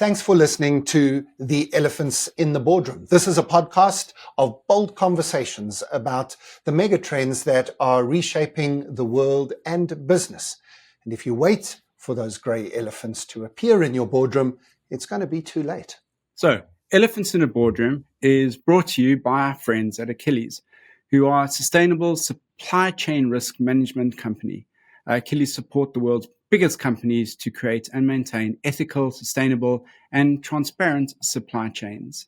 Thanks for listening to The Elephants in the Boardroom. This is a podcast of bold conversations about the megatrends that are reshaping the world and business. And if you wait for those grey elephants to appear in your boardroom, it's going to be too late. So, Elephants in a Boardroom is brought to you by our friends at Achilles, who are a sustainable supply chain risk management company. Achilles support the world's biggest companies to create and maintain ethical, sustainable, and transparent supply chains.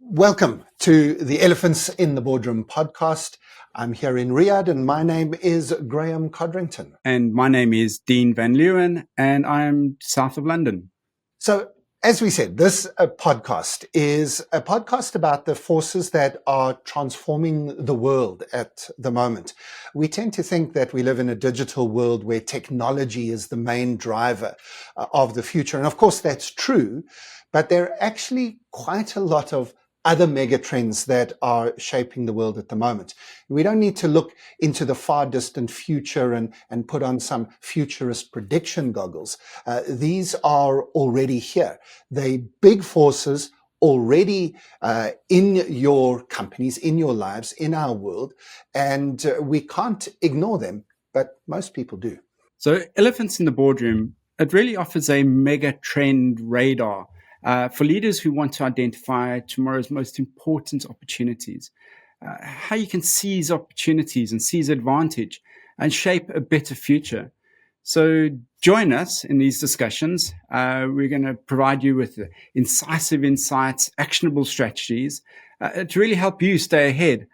Welcome to the Elephants in the Boardroom podcast. I'm here in Riyadh and my name is Graeme Codrington. And my name is Dean Van Leeuwen and I'm south of London. So, as we said, this podcast is a podcast about the forces that are transforming the world at the moment. We tend to think that we live in a digital world where technology is the main driver of the future. And of course, that's true, but there are actually quite a lot of other megatrends that are shaping the world at the moment. We don't need to look into the far distant future and put on some futurist prediction goggles. These are already here. They're big forces already in your companies, in your lives, in our world, and we can't ignore them, but most people do. So Elephants in the Boardroom, it really offers a mega trend radar for leaders who want to identify tomorrow's most important opportunities, how you can seize opportunities and seize advantage and shape a better future. So join us in these discussions. We're going to provide you with incisive insights, actionable strategies to really help you stay ahead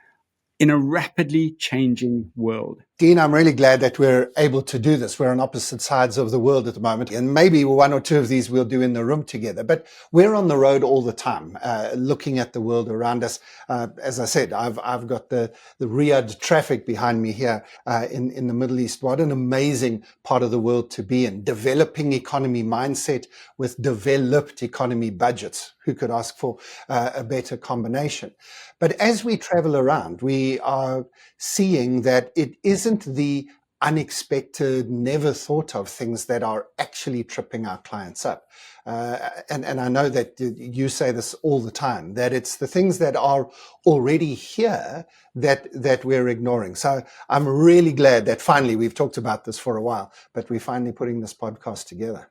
in a rapidly changing world. Dean, I'm really glad that we're able to do this. We're on opposite sides of the world at the moment, and maybe one or two of these we'll do in the room together. But we're on the road all the time, looking at the world around us. As I said, I've got the Riyadh traffic behind me here in the Middle East. What an amazing part of the world to be in. Developing economy mindset with developed economy budgets. Who could ask for a better combination? But as we travel around, we are seeing that it isn't the unexpected, never thought of things that are actually tripping our clients up. And I know that you say this all the time, that it's the things that are already here that we're ignoring. So I'm really glad that finally, we've talked about this for a while, but we're finally putting this podcast together.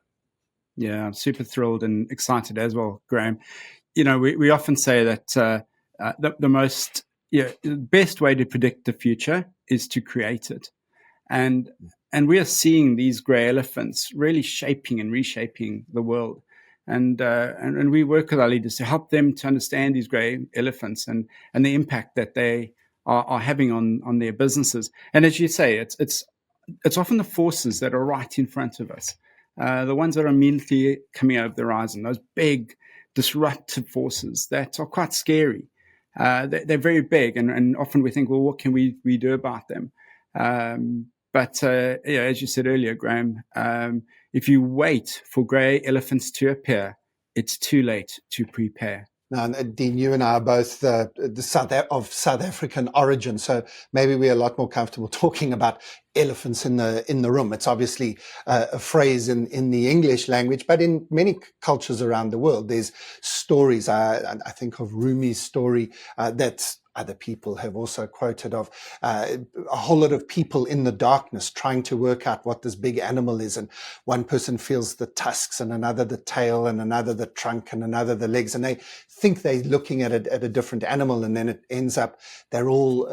Yeah, I'm super thrilled and excited as well, Graeme. You know, we often say that the best way to predict the future is to create it. And we are seeing these grey elephants really shaping and reshaping the world. And we work with our leaders to help them to understand these grey elephants and the impact that they are having on their businesses. And as you say, it's often the forces that are right in front of us, the ones that are immediately coming over the horizon, those big disruptive forces that are quite scary. They're very big, and often we think, well, what can we do about them? But as you said earlier, Graeme, if you wait for grey elephants to appear, it's too late to prepare. Now, Dean, you and I are both of South African origin, so maybe we're a lot more comfortable talking about elephants in the room. It's obviously a phrase in the English language, but in many cultures around the world, there's stories. I think of Rumi's story that's other people have also quoted of a whole lot of people in the darkness trying to work out what this big animal is. And one person feels the tusks and another the tail and another the trunk and another the legs. And they think they're looking at a different animal. And then it ends up they're all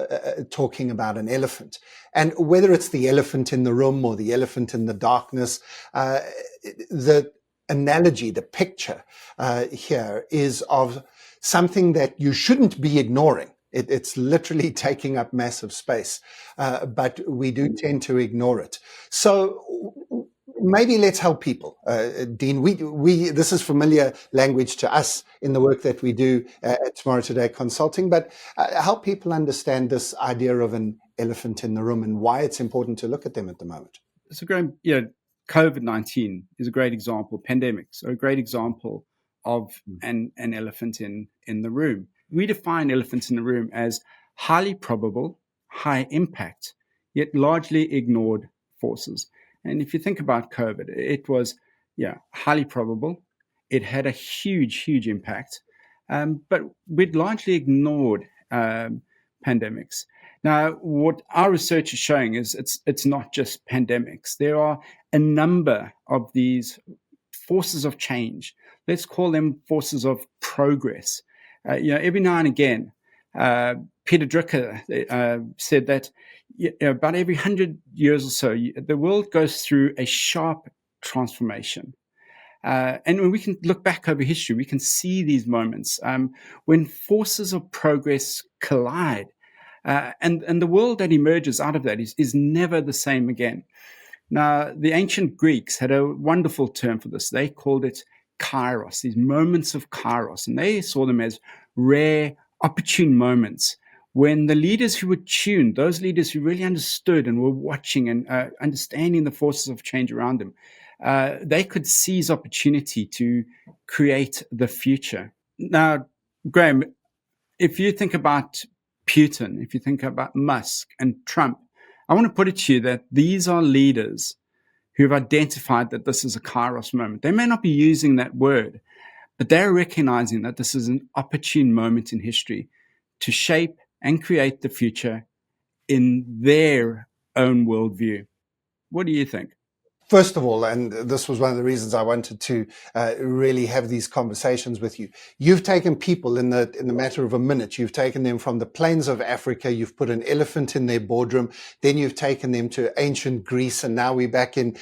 talking about an elephant. And whether it's the elephant in the room or the elephant in the darkness, the analogy, the picture here is of something that you shouldn't be ignoring. It's literally taking up massive space, but we do tend to ignore it. So maybe let's help people, Dean. We this is familiar language to us in the work that we do at TomorrowToday Consulting, but help people understand this idea of an elephant in the room and why it's important to look at them at the moment. So, Graeme, COVID-19 is a great example. Pandemics are a great example of an elephant in the room. We define elephants in the room as highly probable, high impact, yet largely ignored forces. And if you think about COVID, it was, highly probable. It had a huge impact, but we'd largely ignored pandemics. Now, what our research is showing is it's not just pandemics. There are a number of these forces of change. Let's call them forces of progress. Every now and again, Peter Drucker said that about every 100 years or so, the world goes through a sharp transformation. And when we can look back over history, we can see these moments when forces of progress collide. And the world that emerges out of that is never the same again. Now, the ancient Greeks had a wonderful term for this. They called it Kairos, these moments of Kairos. And they saw them as rare, opportune moments when the leaders who were tuned, those leaders who really understood and were watching and understanding the forces of change around them, they could seize opportunity to create the future. Now, Graeme, if you think about Putin, if you think about Musk and Trump, I want to put it to you that these are leaders who have identified that this is a Kairos moment. They may not be using that word, but they're recognizing that this is an opportune moment in history to shape and create the future in their own worldview. What do you think? First of all, and this was one of the reasons I wanted to really have these conversations with you. You've taken people in the matter of a minute. You've taken them from the plains of Africa. You've put an elephant in their boardroom. Then you've taken them to ancient Greece, and now we're back in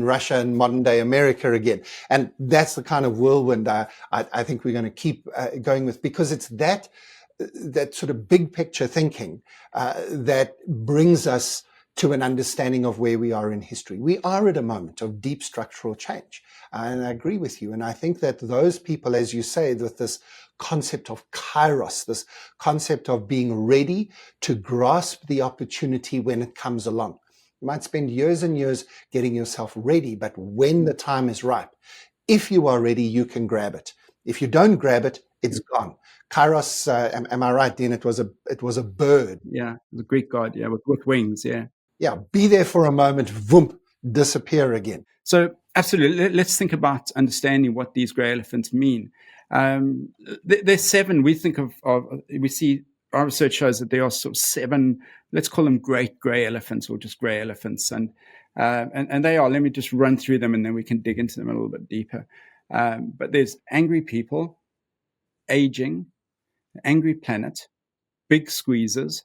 Russia and modern day America again. And that's the kind of whirlwind I think we're going to keep going with, because it's that sort of big picture thinking that brings us to an understanding of where we are in history. We are at a moment of deep structural change. And I agree with you. And I think that those people, as you say, with this concept of Kairos, this concept of being ready to grasp the opportunity when it comes along. You might spend years and years getting yourself ready, but when the time is ripe, if you are ready, you can grab it. If you don't grab it, it's gone. Kairos, am I right, Dean? It was a bird. Yeah, the Greek god, with wings, yeah. Yeah, be there for a moment, voom, disappear again. So absolutely, let's think about understanding what these grey elephants mean. There's 7. We think we see our research shows that there are sort of 7. Let's call them great grey elephants, or just grey elephants, and they are. Let me just run through them, and then we can dig into them a little bit deeper. But there's angry people, aging, angry planet, big squeezes,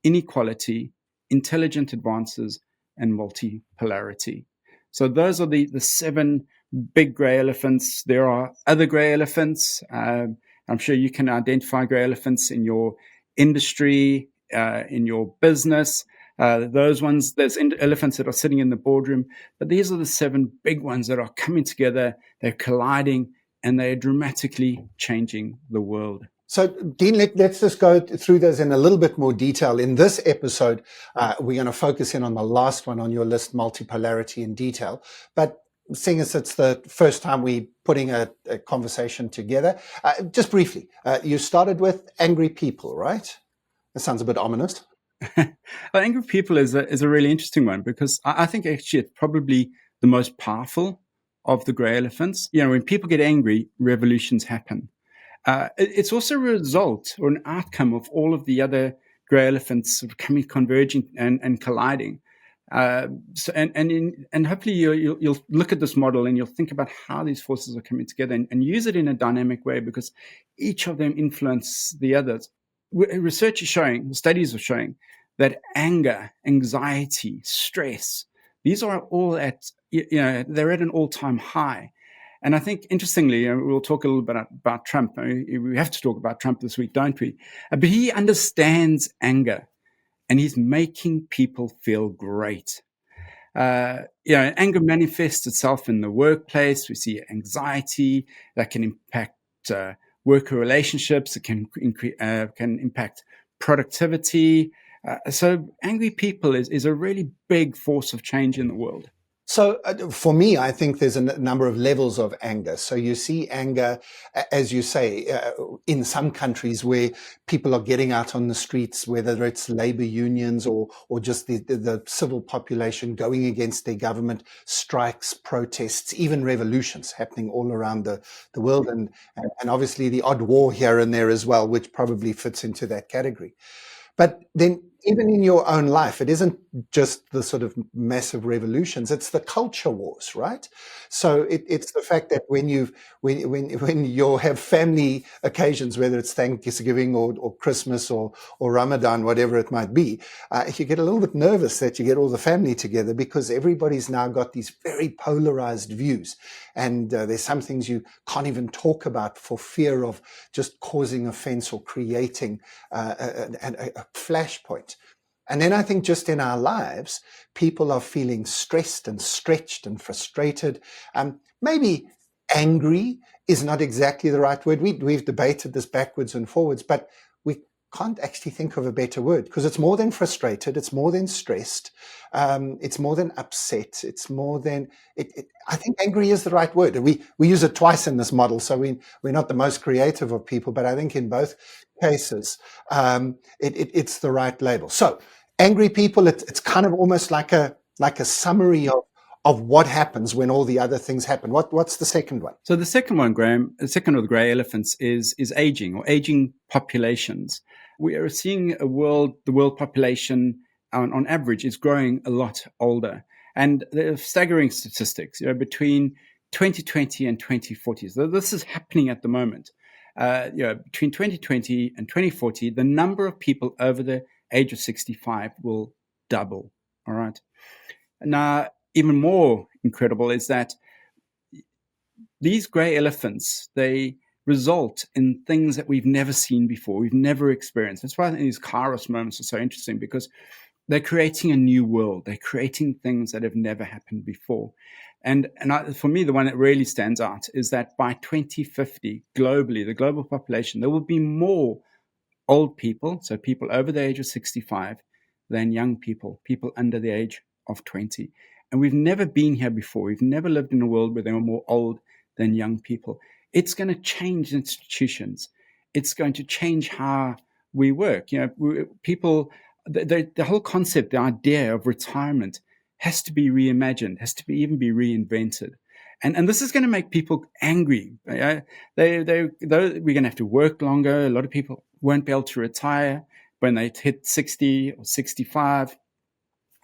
inequality, intelligent advances, and multipolarity. So those are the 7 big grey elephants. There are other grey elephants. I'm sure you can identify grey elephants in your industry, in your business. Those ones, there's elephants that are sitting in the boardroom, but these are the 7 big ones that are coming together, they're colliding, and they're dramatically changing the world. So, Dean, let's just go through those in a little bit more detail. In this episode, we're going to focus in on the last one on your list, multipolarity, in detail. But seeing as it's the first time we're putting a conversation together, just briefly, you started with angry people, right? That sounds a bit ominous. Well, angry people is a really interesting one, because I think actually it's probably the most powerful of the grey elephants. When people get angry, revolutions happen. It's also a result or an outcome of all of the other grey elephants sort of converging and colliding. And hopefully you'll look at this model and you'll think about how these forces are coming together and use it in a dynamic way, because each of them influence the others. Research is showing, studies are showing, that anger, anxiety, stress, these are all they're at an all-time high. And I think, interestingly, we'll talk a little bit about Trump. We have to talk about Trump this week, don't we? But he understands anger, and he's making people feel great. Anger manifests itself in the workplace. We see anxiety that can impact worker relationships. It can impact productivity. So angry people is a really big force of change in the world. So for me, I think there's a number of levels of anger. So you see anger, as you say, in some countries where people are getting out on the streets, whether it's labor unions or just the civil population going against their government, strikes, protests, even revolutions happening all around the world. And obviously the odd war here and there as well, which probably fits into that category. But then, even in your own life, it isn't just the sort of massive revolutions; it's the culture wars, right? So it's the fact that when you have family occasions, whether it's Thanksgiving or Christmas or Ramadan, whatever it might be, you get a little bit nervous that you get all the family together because everybody's now got these very polarized views, and there's some things you can't even talk about for fear of just causing offense or creating a flashpoint. And then I think just in our lives, people are feeling stressed and stretched and frustrated. Maybe angry is not exactly the right word. We've debated this backwards and forwards, but we can't actually think of a better word because it's more than frustrated. It's more than stressed. It's more than upset. It's more than I think angry is the right word. We use it twice in this model, so we're not the most creative of people, but I think in both cases, it's the right label. So angry people, it's kind of almost like a summary of what happens when all the other things happen. What's the second one? So the second one, Graeme, the second of the grey elephants is aging or aging populations. We are seeing the world population on average is growing a lot older. And there are staggering statistics, between 2020 and 2040. So this is happening at the moment. Between 2020 and 2040, the number of people over the age of 65 will double. All right. Now, even more incredible is that these grey elephants, they result in things that we've never seen before, we've never experienced. That's why these Kairos moments are so interesting, because they're creating a new world. They're creating things that have never happened before. And for me, the one that really stands out is that by 2050, globally, the global population, there will be more old people, so people over the age of 65, than young people, people under the age of 20. And we've never been here before. We've never lived in a world where there are more old than young people. It's going to change institutions. It's going to change how we work. People, the whole concept, the idea of retirement has to be reimagined, has to even be reinvented. And this is going to make people angry. We're going to have to work longer. A lot of people won't be able to retire when they hit 60 or 65.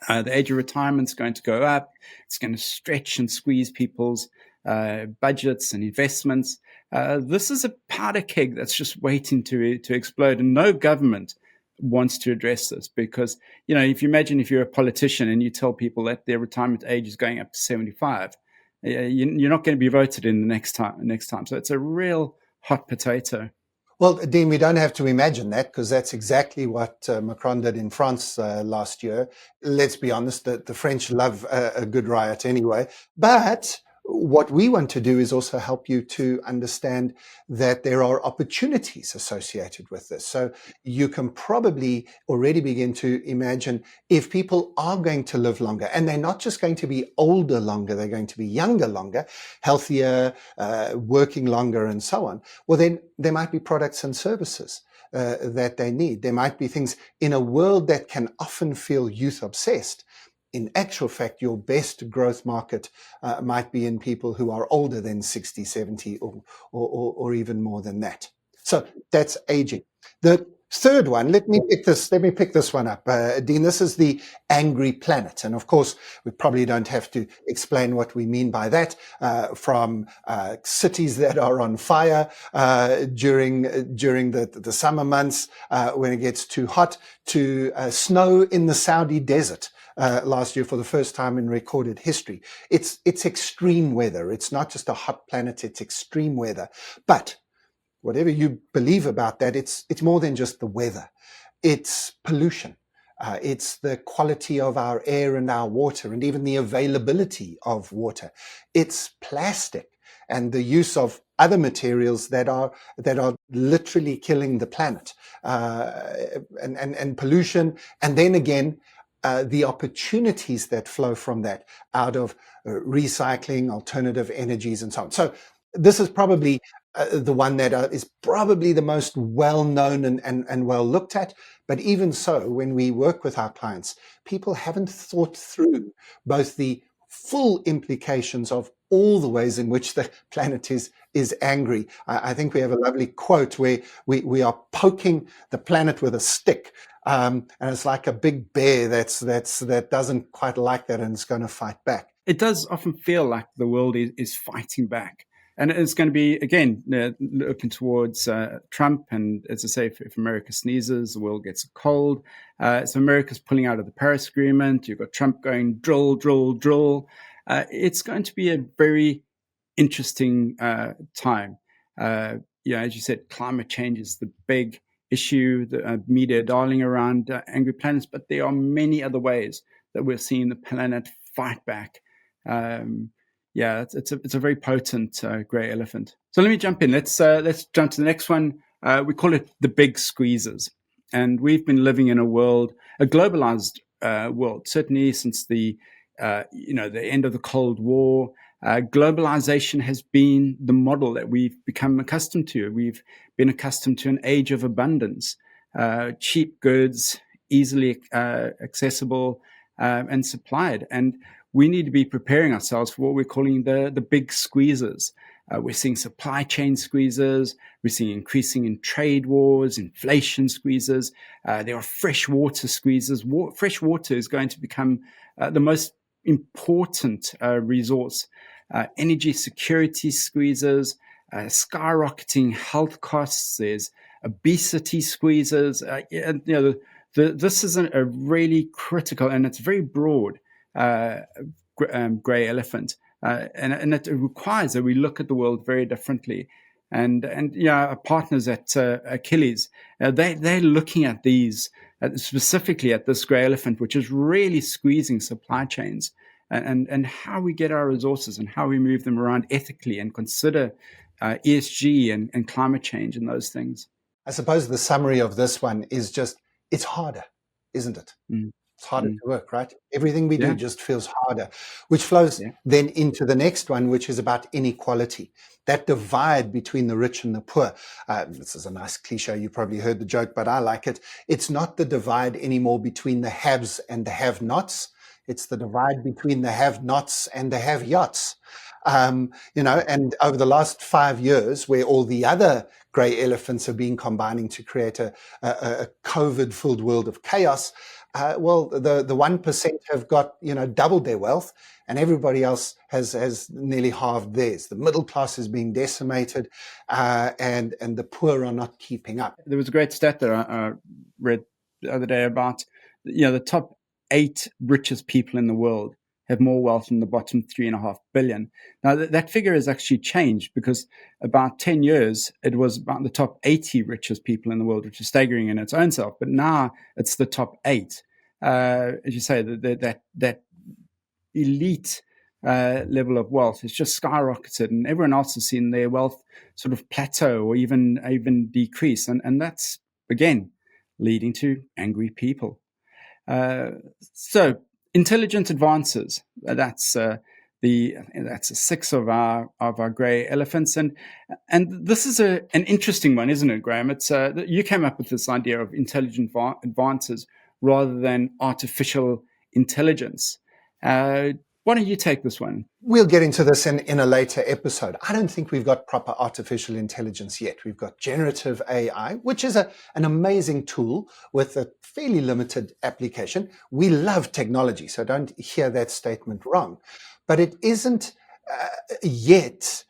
The age of retirement is going to go up. It's going to stretch and squeeze people's budgets and investments. This is a powder keg that's just waiting to explode, and no government wants to address this because, if you imagine if you're a politician and you tell people that their retirement age is going up to 75, you're not going to be voted in the next time. So it's a real hot potato. Well, Dean, we don't have to imagine that because that's exactly what Macron did in France last year. Let's be honest, the French love a good riot anyway. But what we want to do is also help you to understand that there are opportunities associated with this. So you can probably already begin to imagine if people are going to live longer, and they're not just going to be older longer, they're going to be younger longer, healthier, working longer, and so on. Well, then there might be products and services that they need. There might be things in a world that can often feel youth obsessed. In actual fact, your best growth market might be in people who are older than 60, 70, or even more than that. So that's aging. The third one, let me pick this one up. Dean, this is the angry planet. And of course, we probably don't have to explain what we mean by that, from cities that are on fire during the summer months when it gets too hot, to snow in the Saudi desert. Last year for the first time in recorded history. It's extreme weather. It's not just a hot planet, it's extreme weather. But whatever you believe about that, it's more than just the weather. It's pollution. It's the quality of our air and our water, and even the availability of water. It's plastic and the use of other materials that are literally killing the planet, and pollution. And then again, the opportunities that flow from that out of recycling, alternative energies, and so on. So this is probably the one that is probably the most well-known and well looked at. But even so, when we work with our clients, people haven't thought through both the full implications of all the ways in which the planet is angry. I think we have a lovely quote where we are poking the planet with a stick. And it's like a big bear that doesn't quite like that and it's going to fight back. It does often feel like the world is fighting back. And it's going to be, again, looking towards Trump. And as I say, if America sneezes, the world gets a cold. So America's pulling out of the Paris Agreement. You've got Trump going drill, drill, drill. It's going to be a very interesting time. As you said, climate change is the big issue, the media darling around angry planets. But there are many other ways that we're seeing the planet fight back. It's a very potent grey elephant. So let me jump in. Let's jump to the next one. We call it the big squeezes, and we've been living in a globalized world, certainly since the end of the Cold War. Globalization has been the model that we've become accustomed to. We've been accustomed to an age of abundance, cheap goods, easily accessible and supplied, and we need to be preparing ourselves for what we're calling the big squeezes. We're seeing supply chain squeezes. We're seeing increasing in trade wars, inflation squeezes. There are freshwater squeezes. Fresh water is going to become the most important resource. Energy security squeezes, skyrocketing health costs. There's obesity squeezes. This is a really critical, and it's very broad, grey elephant, and it requires that we look at the world very differently. And our partners at Achilles, they're looking at these specifically at this grey elephant, which is really squeezing supply chains and how we get our resources and how we move them around ethically and consider ESG and climate change and those things. I suppose the summary of this one is just it's harder, isn't it? It's harder to work, right? Everything we do just feels harder, which flows then into the next one, which is about inequality, that divide between the rich and the poor. This is a nice cliche. You probably heard the joke, but I like it. It's not the divide anymore between the haves and the have-nots. It's the divide between the have-nots and the have-yachts. And over the last 5 years, where all the other grey elephants have been combining to create a COVID-filled world of chaos, the 1% have got doubled their wealth, and everybody else has nearly halved theirs. The middle class is being decimated, and the poor are not keeping up. There was a great stat that I read the other day about the top 8 richest people in the world have more wealth than the bottom 3.5 billion. Now, that figure has actually changed because about 10 years, it was about the top 80 richest people in the world, which is staggering in its own self. But now it's the top 8. As you say, that elite level of wealth has just skyrocketed, and everyone else has seen their wealth sort of plateau or even decrease. And that's, again, leading to angry people. So intelligent advances, that's a 6 of our grey elephants, and this is an interesting one, isn't it, Graeme? It's you came up with this idea of intelligent advances rather than artificial intelligence. Why don't you take this one? We'll get into this in a later episode. I don't think we've got proper artificial intelligence yet. We've got generative AI, which is an amazing tool with a fairly limited application. We love technology, so don't hear that statement wrong. But it isn't yet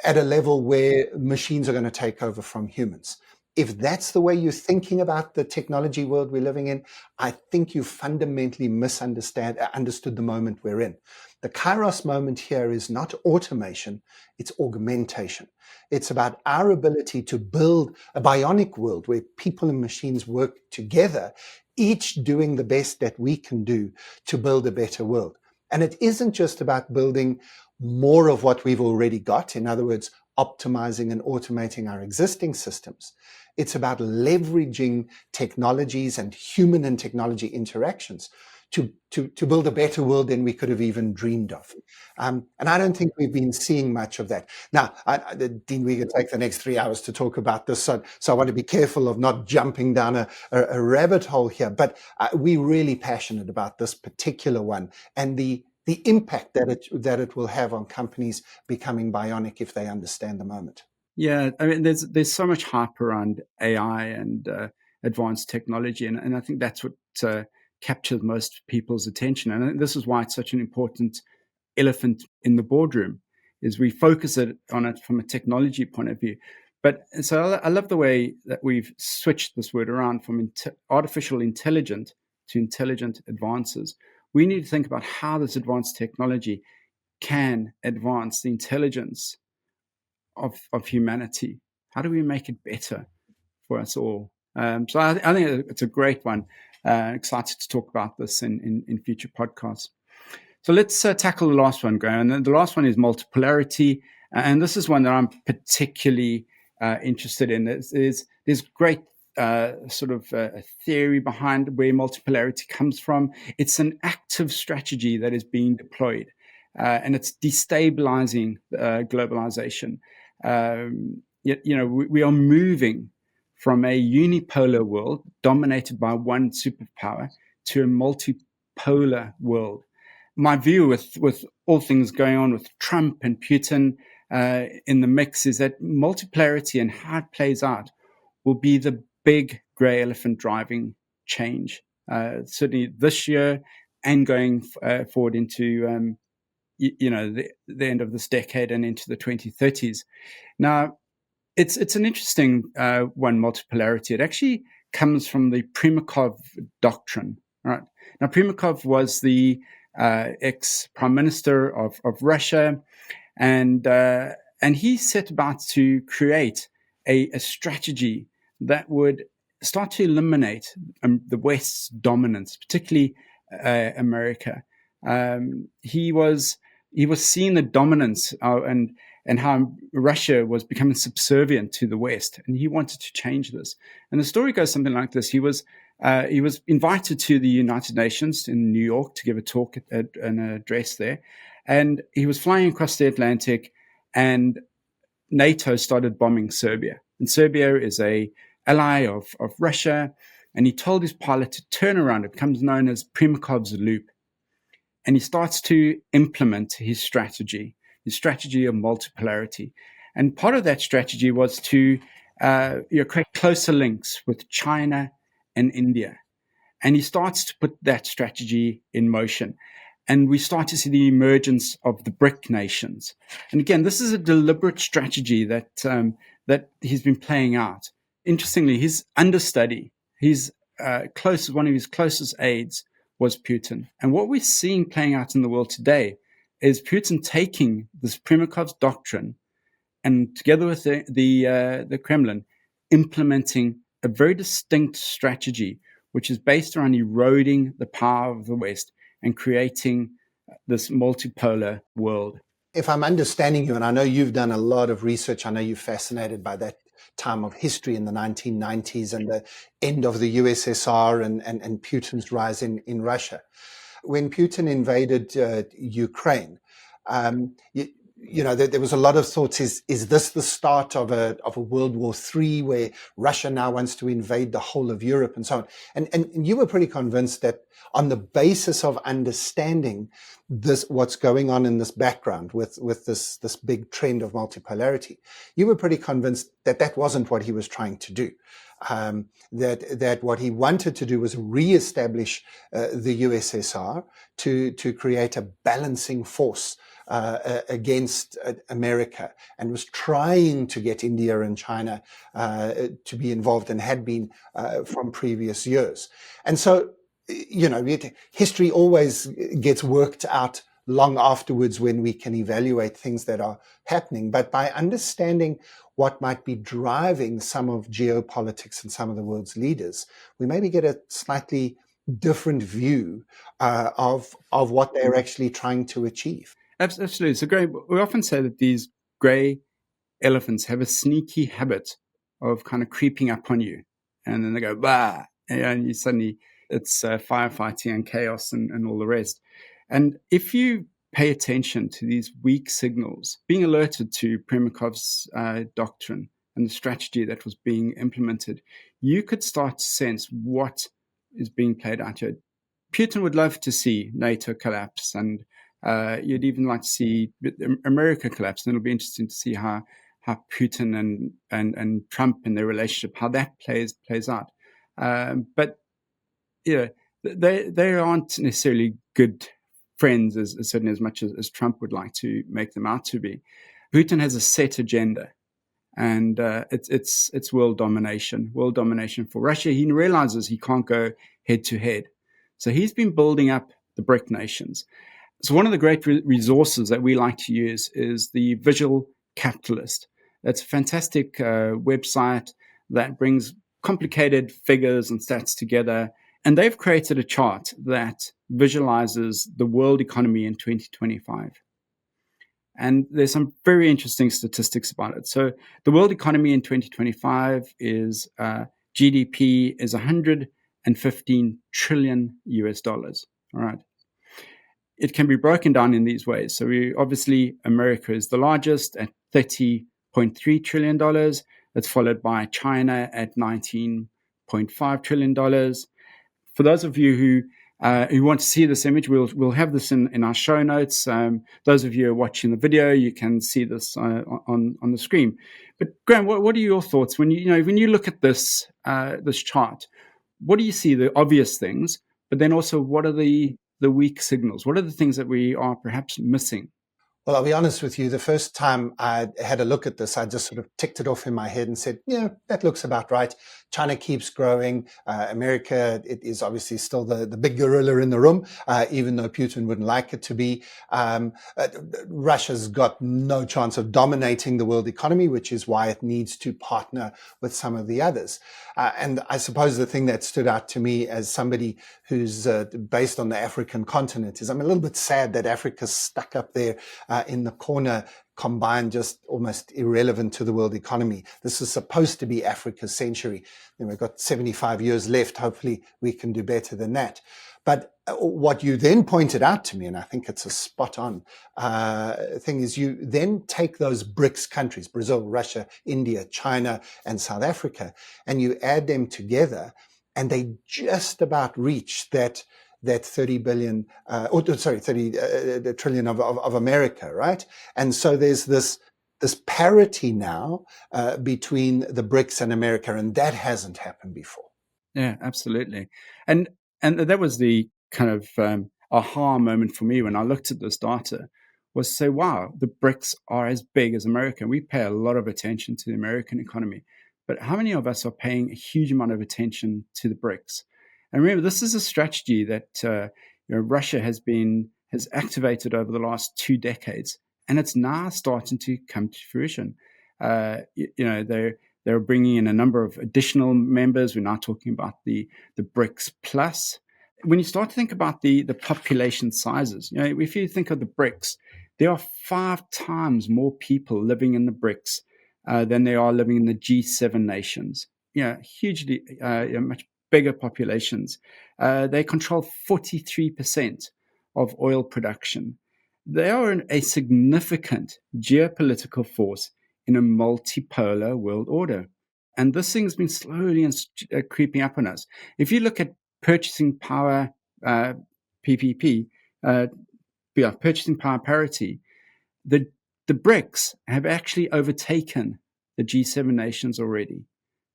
at a level where machines are going to take over from humans. If that's the way you're thinking about the technology world we're living in, I think you fundamentally understood the moment we're in. The Kairos moment here is not automation, it's augmentation. It's about our ability to build a bionic world where people and machines work together, each doing the best that we can do to build a better world. And it isn't just about building more of what we've already got, in other words, optimizing and automating our existing systems. It's about leveraging technologies and human and technology interactions to build a better world than we could have even dreamed of. And I don't think we've been seeing much of that. Now, Dean, we could take the next 3 hours to talk about this, so I want to be careful of not jumping down a rabbit hole here. But we're really passionate about this particular one and the impact that it will have on companies becoming bionic if they understand the moment. Yeah, I mean, there's so much hype around AI and advanced technology, and I think that's what captures most people's attention. And this is why it's such an important elephant in the boardroom, is we focus on it from a technology point of view. But so I love the way that we've switched this word around from artificial intelligence to intelligent advances. We need to think about how this advanced technology can advance the intelligence of humanity. How do we make it better for us all? So I think it's a great one. Excited to talk about this in future podcasts. So let's tackle the last one, Graeme. And the last one is multipolarity. And this is one that I'm particularly interested in. There's great sort of theory behind where multipolarity comes from. It's an active strategy that is being deployed, and it's destabilizing globalization. We are moving from a unipolar world dominated by one superpower to a multipolar world. My view with all things going on with Trump and Putin in the mix is that multipolarity and how it plays out will be the big grey elephant driving change, certainly this year and going forward into the end of this decade and into the 2030s. Now, it's an interesting one, multipolarity. It actually comes from the Primakov doctrine. Right now, Primakov was the ex-prime minister of Russia, and he set about to create a strategy that would start to eliminate the West's dominance, particularly America. He was seeing the dominance and how Russia was becoming subservient to the West, and he wanted to change this. And the story goes something like this: he was invited to the United Nations in New York to give a talk at an address there, and he was flying across the Atlantic, and NATO started bombing Serbia. And Serbia is a ally of Russia, and he told his pilot to turn around. It becomes known as Primakov's loop. And he starts to implement his strategy of multipolarity. And part of that strategy was to create closer links with China and India. And he starts to put that strategy in motion. And we start to see the emergence of the BRIC nations. And again, this is a deliberate strategy that he's been playing out. Interestingly, his understudy, one of his closest aides, was Putin. And what we're seeing playing out in the world today is Putin taking this Primakov's doctrine and together with the Kremlin, implementing a very distinct strategy, which is based around eroding the power of the West and creating this multipolar world. If I'm understanding you, and I know you've done a lot of research, I know you're fascinated by that time of history in the 1990s and the end of the USSR and Putin's rise in Russia. When Putin invaded Ukraine, there was a lot of thoughts, is this the start of a World War III where Russia now wants to invade the whole of Europe and so on? And you were pretty convinced that on the basis of understanding what's going on in this background with this big trend of multipolarity, you were pretty convinced that wasn't what he was trying to do. That what he wanted to do was reestablish the USSR to create a balancing force against America, and was trying to get India and China to be involved, and had been from previous years. And so, history always gets worked out long afterwards when we can evaluate things that are happening. But by understanding what might be driving some of geopolitics and some of the world's leaders, we maybe get a slightly different view of what they're actually trying to achieve. Absolutely. So, Graeme, we often say that these grey elephants have a sneaky habit of kind of creeping up on you, and then they go bah, and you suddenly It's firefighting and chaos and all the rest. And if you pay attention to these weak signals, being alerted to Primakov's doctrine and the strategy that was being implemented, you could start to sense what is being played out here. Putin would love to see NATO collapse, and you'd even like to see America collapse. And it'll be interesting to see how Putin and Trump and their relationship, how that plays out. But they aren't necessarily good friends, as certainly as much as Trump would like to make them out to be. Putin has a set agenda, and it's world domination for Russia. He realizes he can't go head to head, so he's been building up the BRIC nations. So one of the great resources that we like to use is the Visual Capitalist. That's a fantastic website that brings complicated figures and stats together. And they've created a chart that visualizes the world economy in 2025. And there's some very interesting statistics about it. So the world economy in 2025 is GDP is 115 trillion US dollars. All right. It can be broken down in these ways. So obviously America is the largest at $30.3 trillion. That's followed by China at $19.5 trillion. For those of you who want to see this image, we'll have this in our show notes. Those of you who are watching the video, you can see this on the screen. But Graeme, what are your thoughts when you look at this chart? What do you see? The obvious things, but then also what are the weak signals? What are the things that we are perhaps missing? Well, I'll be honest with you. The first time I had a look at this, I just sort of ticked it off in my head and said, yeah, that looks about right. China keeps growing. America, it is obviously still the big gorilla in the room, even though Putin wouldn't like it to be. Russia's got no chance of dominating the world economy, which is why it needs to partner with some of the others. And I suppose the thing that stood out to me as somebody who's based on the African continent is I'm a little bit sad that Africa's stuck up there in the corner, combined, just almost irrelevant to the world economy. This is supposed to be Africa's century. We've got 75 years left. Hopefully we can do better than that. But what you then pointed out to me, and I think it's a spot on thing, is you then take those BRICS countries, Brazil, Russia, India, China, and South Africa, and you add them together, and they just about reach that 30 trillion of America, right? And so there's this parity now between the BRICS and America, and that hasn't happened before. Yeah, absolutely. And that was the kind of aha moment for me when I looked at this data, was to say, wow, the BRICS are as big as America. We pay a lot of attention to the American economy, but how many of us are paying a huge amount of attention to the BRICS? And remember, this is a strategy that Russia has activated over the last 2 decades, and it's now starting to come to fruition. They're bringing in a number of additional members. We're now talking about the BRICS Plus. When you start to think about the population sizes, if you think of the BRICS, there are 5 times more people living in the BRICS than there are living in the G7 nations. Hugely much bigger populations. They control 43% of oil production. They are a significant geopolitical force in a multipolar world order. And this thing's been slowly creeping up on us. If you look at purchasing power, PPP, purchasing power parity, the BRICS have actually overtaken the G7 nations already.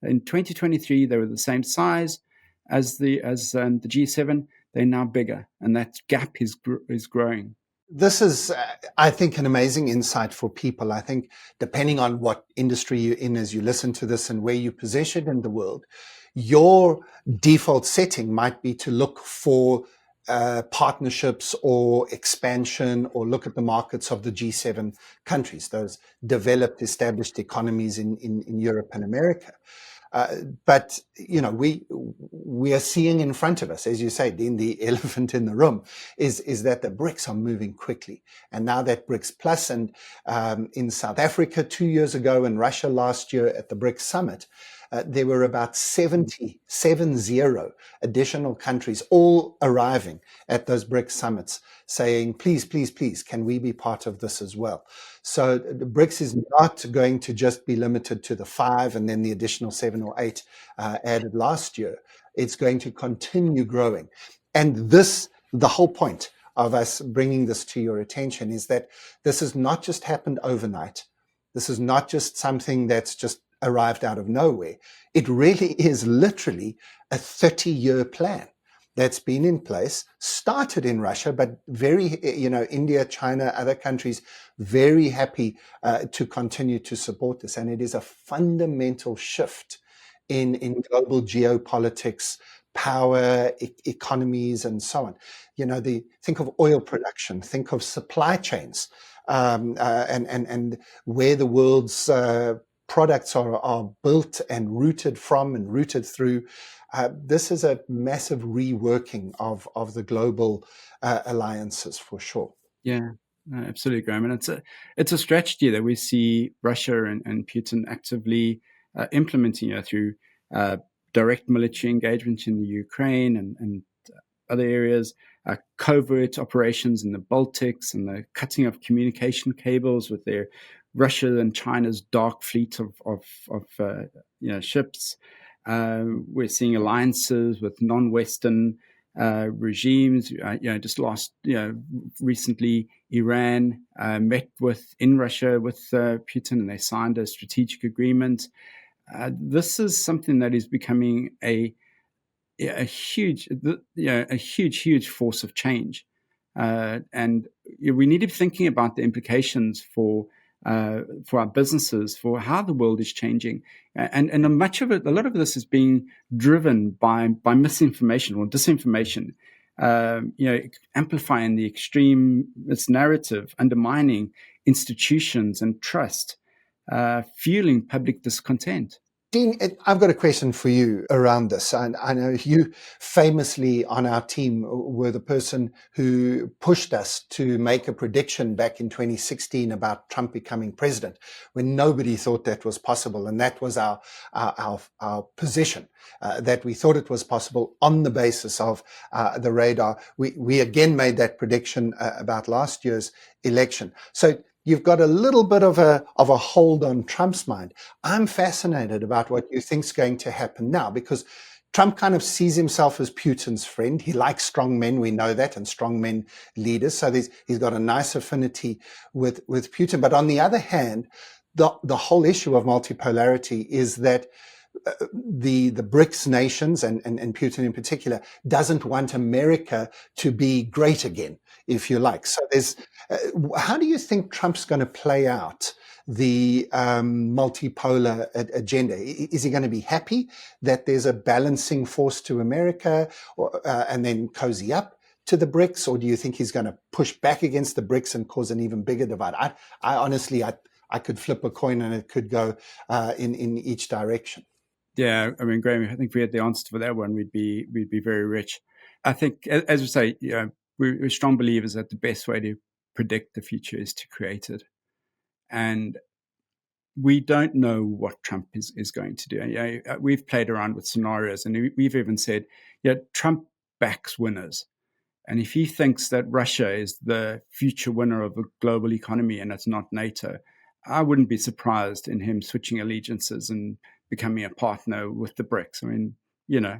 In 2023, they were the same size as the G7. They're now bigger, and that gap is growing. This is, I think, an amazing insight for people. I think depending on what industry you're in as you listen to this and where you position in the world, your default setting might be to look for partnerships or expansion, or look at the markets of the G7 countries, those developed, established economies in Europe and America. But we are seeing in front of us, as you say, the elephant in the room is that the BRICS are moving quickly. And now that BRICS Plus, and in South Africa 2 years ago, and Russia last year at the BRICS summit, there were about 70 additional countries all arriving at those BRICS summits saying, please, please, please, can we be part of this as well? So the BRICS is not going to just be limited to the 5 and then the additional 7 or 8 added last year. It's going to continue growing. And the whole point of us bringing this to your attention is that this has not just happened overnight. This is not just something that's just arrived out of nowhere. It really is literally a 30-year plan that's been in place, started in Russia, but India, China, other countries, very happy to continue to support this. And it is a fundamental shift in global geopolitics, power, economies, and so on. Think of oil production, think of supply chains, and where the world's products are built and routed from and routed through. This is a massive reworking of the global alliances for sure. Yeah, absolutely, Graeme. And it's a strategy that we see Russia and Putin actively implementing through direct military engagement in the Ukraine and other areas, covert operations in the Baltics, and the cutting of communication cables with their Russia and China's dark fleet of ships. We're seeing alliances with non-Western regimes. Recently Iran met in Russia with Putin, and they signed a strategic agreement. This is something that is becoming a huge force of change, and we need to be thinking about the implications for our businesses, for how the world is changing, and a lot of this is being driven by misinformation or disinformation, amplifying the extremist narrative, undermining institutions and trust, fueling public discontent. Dean, I've got a question for you around this. I know you famously on our team were the person who pushed us to make a prediction back in 2016 about Trump becoming president, when nobody thought that was possible. And that was our position, that we thought it was possible on the basis of the radar. We again made that prediction about last year's election. So you've got a little bit of a hold on Trump's mind. I'm fascinated about what you think's going to happen now, because Trump kind of sees himself as Putin's friend. He likes strong men, we know that, and strong men leaders. So he's got a nice affinity with Putin. But on the other hand, the whole issue of multipolarity is that the BRICS nations and Putin in particular doesn't want America to be great again, if you like. So how do you think Trump's going to play out the multipolar agenda? Is he going to be happy that there's a balancing force to America, and then cozy up to the BRICS, or do you think he's going to push back against the BRICS and cause an even bigger divide? I honestly could flip a coin and it could go in each direction. Yeah, I mean, Graeme, I think if we had the answer for that one, we'd be very rich. I think, as we say, we're strong believers that the best way to predict the future is to create it, and we don't know what Trump is going to do. We've played around with scenarios, and we've even said, Trump backs winners, and if he thinks that Russia is the future winner of a global economy and it's not NATO, I wouldn't be surprised in him switching allegiances and becoming a partner with the BRICS. I mean,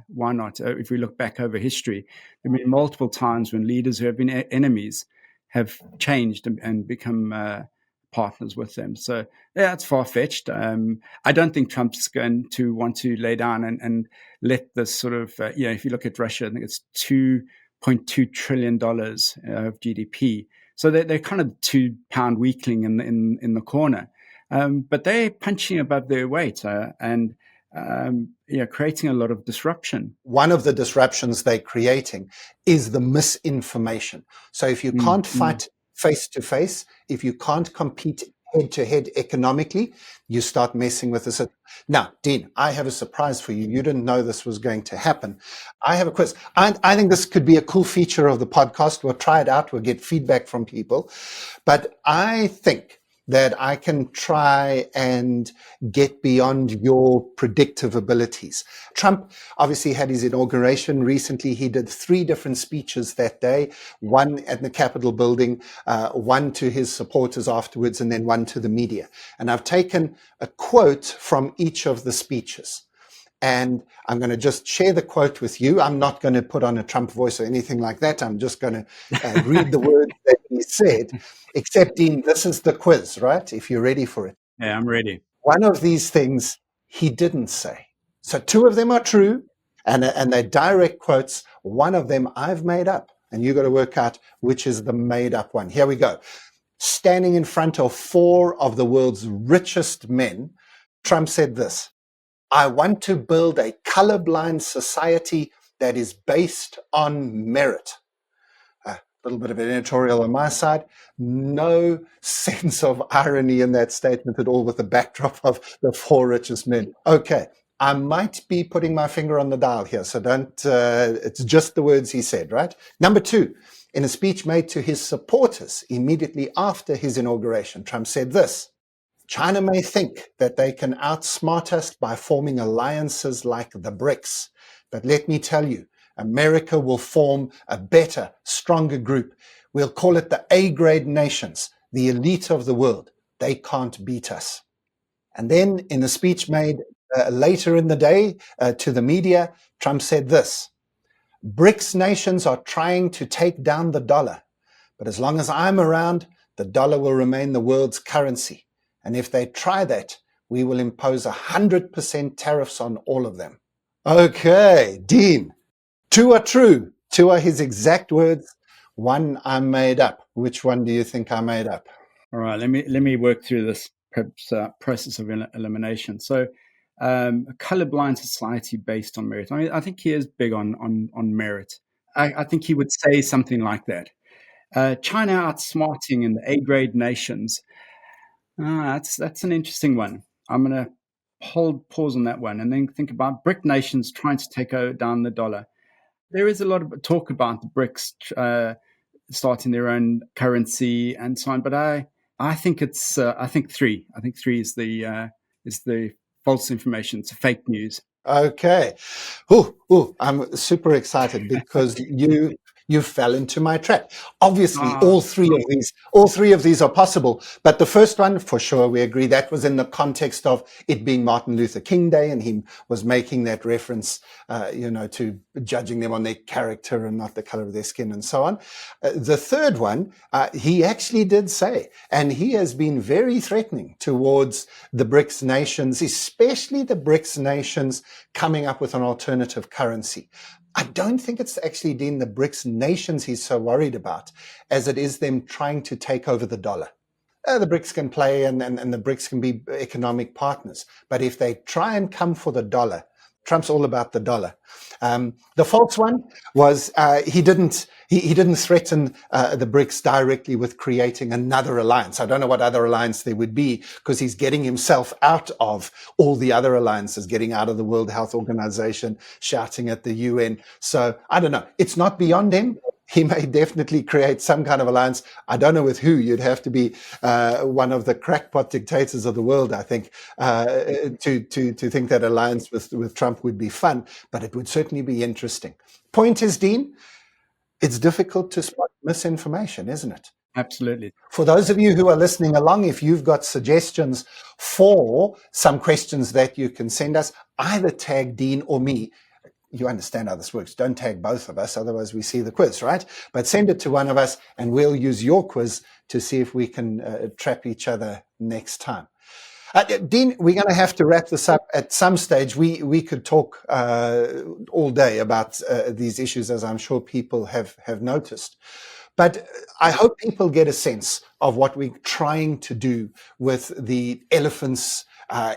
why not? If we look back over history, there have been multiple times when leaders who have been enemies have changed and become partners with them. So, yeah, it's far-fetched. I don't think Trump's going to want to lay down and let this sort of, if you look at Russia, I think it's $2.2 trillion of GDP. So they're kind of £2 weakling in the corner. But they're punching above their weight and creating a lot of disruption. One of the disruptions they're creating is the misinformation. So if you can't fight face to face, if you can't compete head to head economically, you start messing with this. Now, Dean, I have a surprise for you. You didn't know this was going to happen. I have a quiz. I think this could be a cool feature of the podcast. We'll try it out. We'll get feedback from people. But I think that I can try and get beyond your predictive abilities. Trump obviously had his inauguration recently. He did 3 different speeches that day, one at the Capitol building, one to his supporters afterwards, and then one to the media. And I've taken a quote from each of the speeches. And I'm going to just share the quote with you. I'm not going to put on a Trump voice or anything like that. I'm just going to read the words that he said, except, Dean, this is the quiz, right? If you're ready for it. Yeah, I'm ready. One of these things he didn't say. So 2 of them are true, and they're direct quotes. One of them I've made up, and you've got to work out which is the made up one. Here we go. Standing in front of 4 of the world's richest men, Trump said this: I want to build a colorblind society that is based on merit. A little bit of an editorial on my side. No sense of irony in that statement at all, with the backdrop of the 4 richest men. Okay, I might be putting my finger on the dial here, so don't, it's just the words he said, right? Number 2, in a speech made to his supporters immediately after his inauguration, Trump said this: China may think that they can outsmart us by forming alliances like the BRICS. But let me tell you, America will form a better, stronger group. We'll call it the A-grade nations, the elite of the world. They can't beat us. And then in a speech made later in the day to the media, Trump said this: BRICS nations are trying to take down the dollar. But as long as I'm around, the dollar will remain the world's currency. And if they try that, we will impose 100% tariffs on all of them. Okay, Dean, 2 are true. 2 are his exact words. 1 I made up. Which one do you think I made up? All right, let me work through this perhaps process of elimination. So, a colorblind society based on merit. I mean, I think he is big on merit. I think he would say something like that. China outsmarting in the A-grade nations. That's an interesting one. I'm going to pause on that one and then think about BRIC nations trying to take down the dollar. There is a lot of talk about the BRICS starting their own currency and so on, but I think it's I think 3. I think 3 is the false information. It's fake news. Okay. I'm super excited because you fell into my trap. Obviously, all three of these are possible. But the first one, for sure, we agree that was in the context of it being Martin Luther King Day, and he was making that reference, to judging them on their character and not the color of their skin and so on. The third one, he actually did say, and he has been very threatening towards the BRICS nations, especially the BRICS nations coming up with an alternative currency. I don't think it's actually, Dean, the BRICS nations he's so worried about as it is them trying to take over the dollar. The BRICS can play and the BRICS can be economic partners. But if they try and come for the dollar, Trump's all about the dollar. The false one was he didn't threaten the BRICS directly with creating another alliance. I don't know what other alliance there would be, because he's getting himself out of all the other alliances, getting out of the World Health Organization, shouting at the UN. So I don't know. It's not beyond him. He may definitely create some kind of alliance. I don't know with who. You'd have to be one of the crackpot dictators of the world, I think, to think that alliance with Trump would be fun, but it would certainly be interesting. Point is, Dean, it's difficult to spot misinformation, isn't it? Absolutely. For those of you who are listening along, if you've got suggestions for some questions that you can send us, either tag Dean or me. You understand how this works. Don't tag both of us, otherwise we see the quiz, right? But send it to one of us and we'll use your quiz to see if we can trap each other next time. Dean, we're going to have to wrap this up at some stage. We could talk all day about these issues, as I'm sure people have noticed. But I hope people get a sense of what we're trying to do with the elephants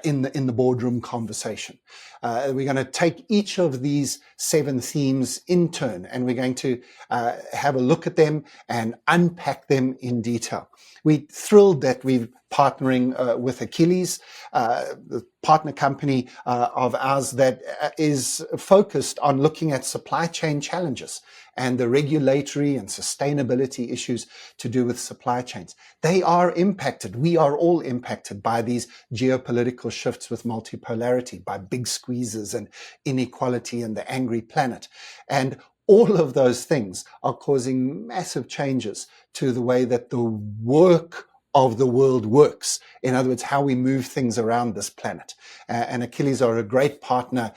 in the boardroom conversation. We're going to take each of these 7 themes in turn, and we're going to have a look at them and unpack them in detail. We're thrilled that we've partnering with Achilles, the partner company of ours that is focused on looking at supply chain challenges and the regulatory and sustainability issues to do with supply chains. They are impacted. We are all impacted by these geopolitical shifts with multipolarity, by big squeezes and inequality and the angry planet. And all of those things are causing massive changes to the way that the work of the world works. In other words, how we move things around this planet. And Achilles are a great partner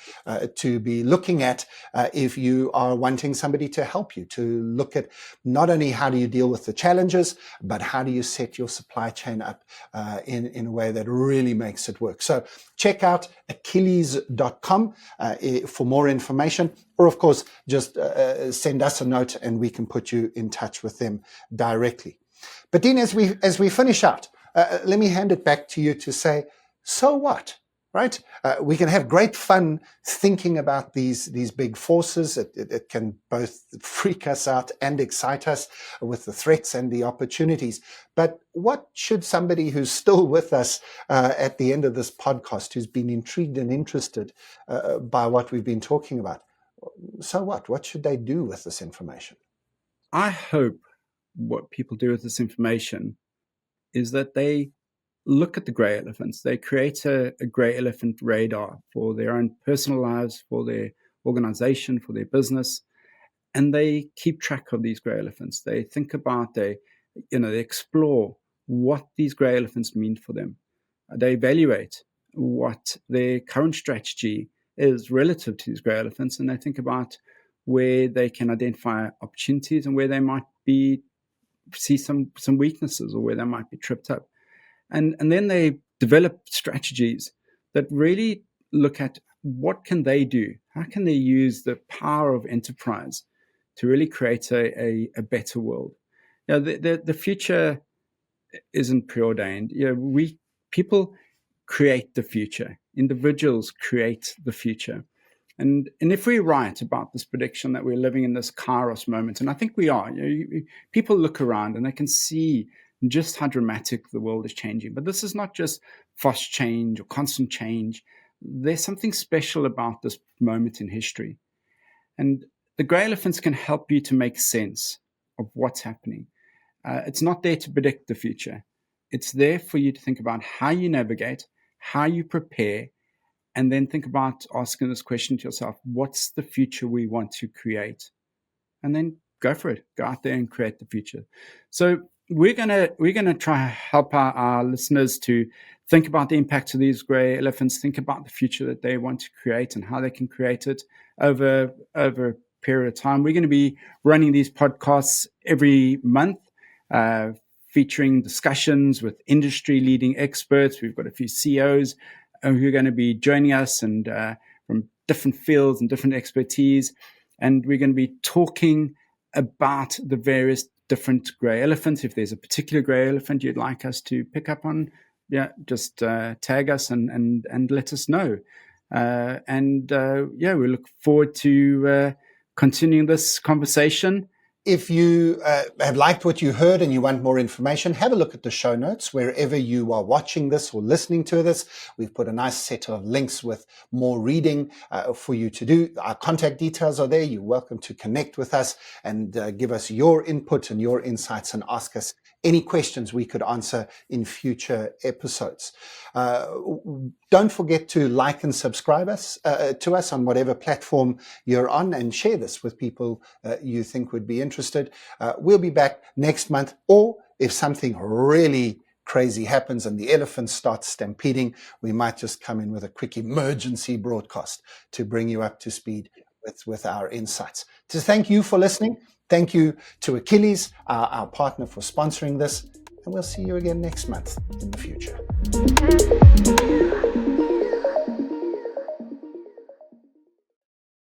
to be looking at if you are wanting somebody to help you, to look at not only how do you deal with the challenges, but how do you set your supply chain up in a way that really makes it work. So check out achilles.com for more information, or of course, just send us a note and we can put you in touch with them directly. But Dean, as we finish out, let me hand it back to you to say, so what, right? We can have great fun thinking about these big forces. It can both freak us out and excite us with the threats and the opportunities. But what should somebody who's still with us at the end of this podcast, who's been intrigued and interested by what we've been talking about, so what? What should they do with this information? I hope what people do with this information is that they look at the grey elephants. They create a grey elephant radar for their own personal lives, for their organization, for their business, and they keep track of these grey elephants. They think about, they explore what these grey elephants mean for them. They evaluate what their current strategy is relative to these grey elephants, and they think about where they can identify opportunities and where they might see some weaknesses or where they might be tripped up. And then they develop strategies that really look at what can they do? How can they use the power of enterprise to really create a better world? The future isn't preordained. People create the future. Individuals create the future. And if we're right about this prediction that we're living in this Kairos moment, and I think we are, people look around and they can see just how dramatic the world is changing. But this is not just fast change or constant change. There's something special about this moment in history. And the grey elephants can help you to make sense of what's happening. It's not there to predict the future. It's there for you to think about how you navigate, how you prepare, and then think about asking this question to yourself: what's the future we want to create? And then go for it. Go out there and create the future. So we're gonna try to help our listeners to think about the impact of these grey elephants, think about the future that they want to create and how they can create it over a period of time. We're going to be running these podcasts every month, featuring discussions with industry-leading experts. We've got a few CEOs who are going to be joining us, and from different fields and different expertise. And we're going to be talking about the various different grey elephants. If there's a particular grey elephant you'd like us to pick up on, just tag us and let us know. We look forward to continuing this conversation. If you have liked what you heard and you want more information, have a look at the show notes wherever you are watching this or listening to this. We've put a nice set of links with more reading for you to do. Our contact details are there. You're welcome to connect with us and give us your input and your insights and ask us any questions we could answer in future episodes. Don't forget to like and subscribe to us on whatever platform you're on, and share this with people you think would be interested. We'll be back next month, or if something really crazy happens and the elephants start stampeding, we might just come in with a quick emergency broadcast to bring you up to speed with our insights. To thank you for listening. Thank you to Achilles, our partner, for sponsoring this. And we'll see you again next month in the future.